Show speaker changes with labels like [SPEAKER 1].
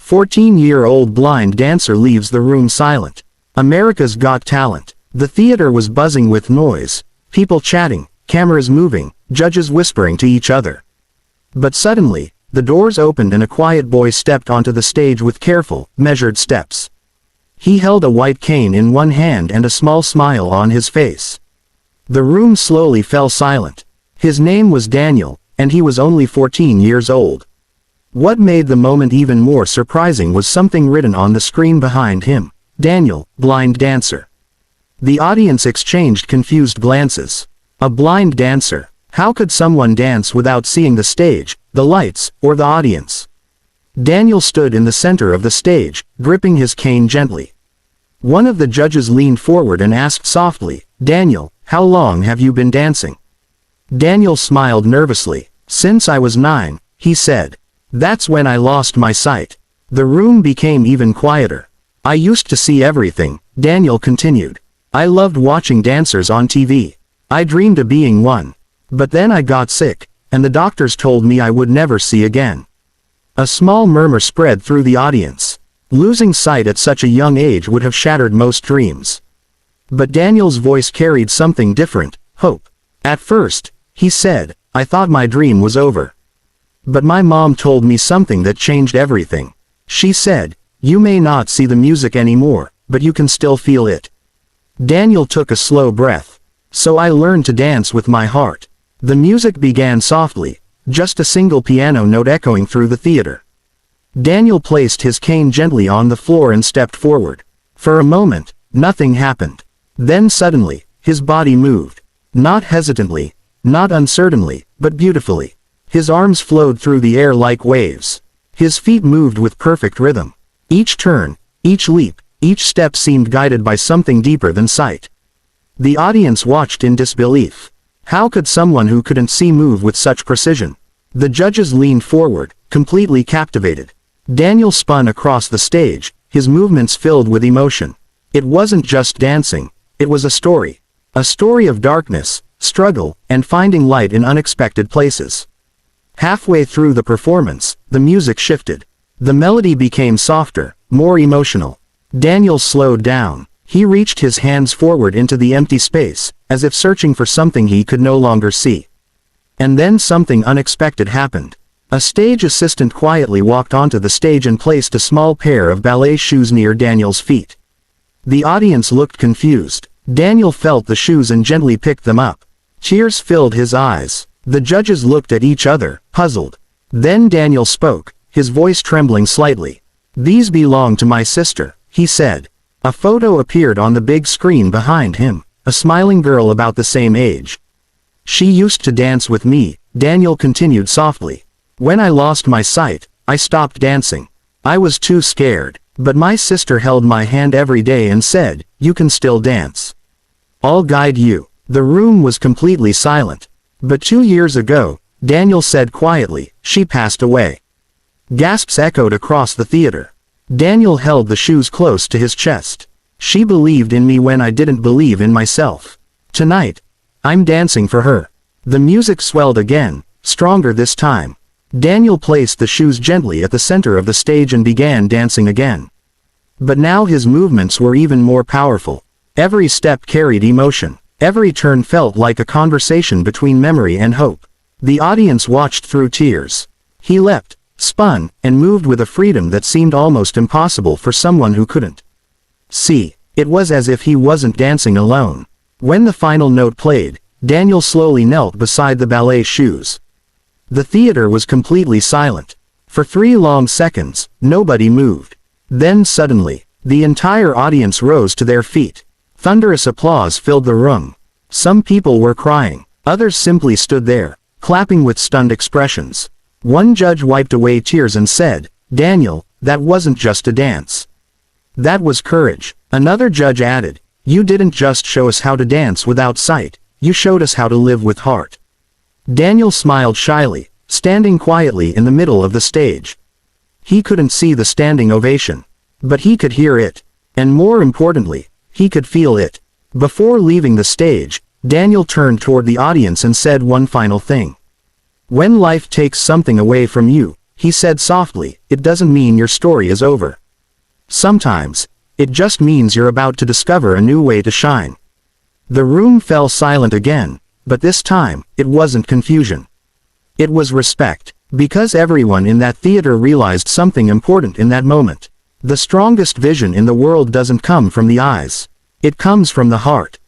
[SPEAKER 1] 14-year-old blind dancer leaves the room silent. America's Got Talent. The theater was buzzing with noise, people chatting, cameras moving, judges whispering to each other. But suddenly, the doors opened and a quiet boy stepped onto the stage with careful, measured steps. He held a white cane in one hand and a small smile on his face. The room slowly fell silent. His name was Daniel, and he was only 14 years old. What made the moment even more surprising was something written on the screen behind him. Daniel, blind dancer. The audience exchanged confused glances. A blind dancer. How could someone dance without seeing the stage, the lights, or the audience? Daniel stood in the center of the stage, gripping his cane gently. One of the judges leaned forward and asked softly, "Daniel, how long have you been dancing?" Daniel smiled nervously. "Since I was 9, he said. That's when I lost my sight." The room became even quieter. "I used to see everything," Daniel continued. "I loved watching dancers on TV. I dreamed of being one. But then I got sick, and the doctors told me I would never see again." A small murmur spread through the audience. Losing sight at such a young age would have shattered most dreams. But Daniel's voice carried something different, hope. "At first," he said, "I thought my dream was over. But my mom told me something that changed everything. She said, 'You may not see the music anymore, but you can still feel it.'" Daniel took a slow breath. "So I learned to dance with my heart." The music began softly, just a single piano note echoing through the theater. Daniel placed his cane gently on the floor and stepped forward. For a moment, nothing happened. Then suddenly, his body moved. Not hesitantly, not uncertainly, but beautifully. His arms flowed through the air like waves. His feet moved with perfect rhythm. Each turn, each leap, each step seemed guided by something deeper than sight. The audience watched in disbelief. How could someone who couldn't see move with such precision? The judges leaned forward, completely captivated. Daniel spun across the stage, his movements filled with emotion. It wasn't just dancing, it was a story. A story of darkness, struggle, and finding light in unexpected places. Halfway through the performance, the music shifted. The melody became softer, more emotional. Daniel slowed down. He reached his hands forward into the empty space, as if searching for something he could no longer see. And then something unexpected happened. A stage assistant quietly walked onto the stage and placed a small pair of ballet shoes near Daniel's feet. The audience looked confused. Daniel felt the shoes and gently picked them up. Tears filled his eyes. The judges looked at each other, puzzled. Then Daniel spoke, his voice trembling slightly. "These belong to my sister," he said. A photo appeared on the big screen behind him, a smiling girl about the same age. "She used to dance with me," Daniel continued softly. "When I lost my sight, I stopped dancing. I was too scared, but my sister held my hand every day and said, 'You can still dance. I'll guide you.'" The room was completely silent. "But 2 years ago," Daniel said quietly, "she passed away." Gasps echoed across the theater. Daniel held the shoes close to his chest. "She believed in me when I didn't believe in myself. Tonight, I'm dancing for her." The music swelled again, stronger this time. Daniel placed the shoes gently at the center of the stage and began dancing again. But now his movements were even more powerful. Every step carried emotion. Every turn felt like a conversation between memory and hope. The audience watched through tears. He leapt, spun, and moved with a freedom that seemed almost impossible for someone who couldn't see. It was as if he wasn't dancing alone. When the final note played, Daniel slowly knelt beside the ballet shoes. The theater was completely silent. For 3 long seconds, nobody moved. Then suddenly, the entire audience rose to their feet. Thunderous applause filled the room. Some people were crying. Others simply stood there, clapping with stunned expressions. One judge wiped away tears and said, "Daniel, that wasn't just a dance. That was courage." Another judge added, "You didn't just show us how to dance without sight, you showed us how to live with heart." Daniel smiled shyly, standing quietly in the middle of the stage. He couldn't see the standing ovation, but he could hear it. And more importantly, he could feel it. Before leaving the stage, Daniel turned toward the audience and said one final thing. "When life takes something away from you, he said softly, it doesn't mean your story is over. Sometimes, it just means you're about to discover a new way to shine. The room fell silent again, but this time, it wasn't confusion. It was respect, because everyone in that theater realized something important in that moment. The strongest vision in the world doesn't come from the eyes. It comes from the heart.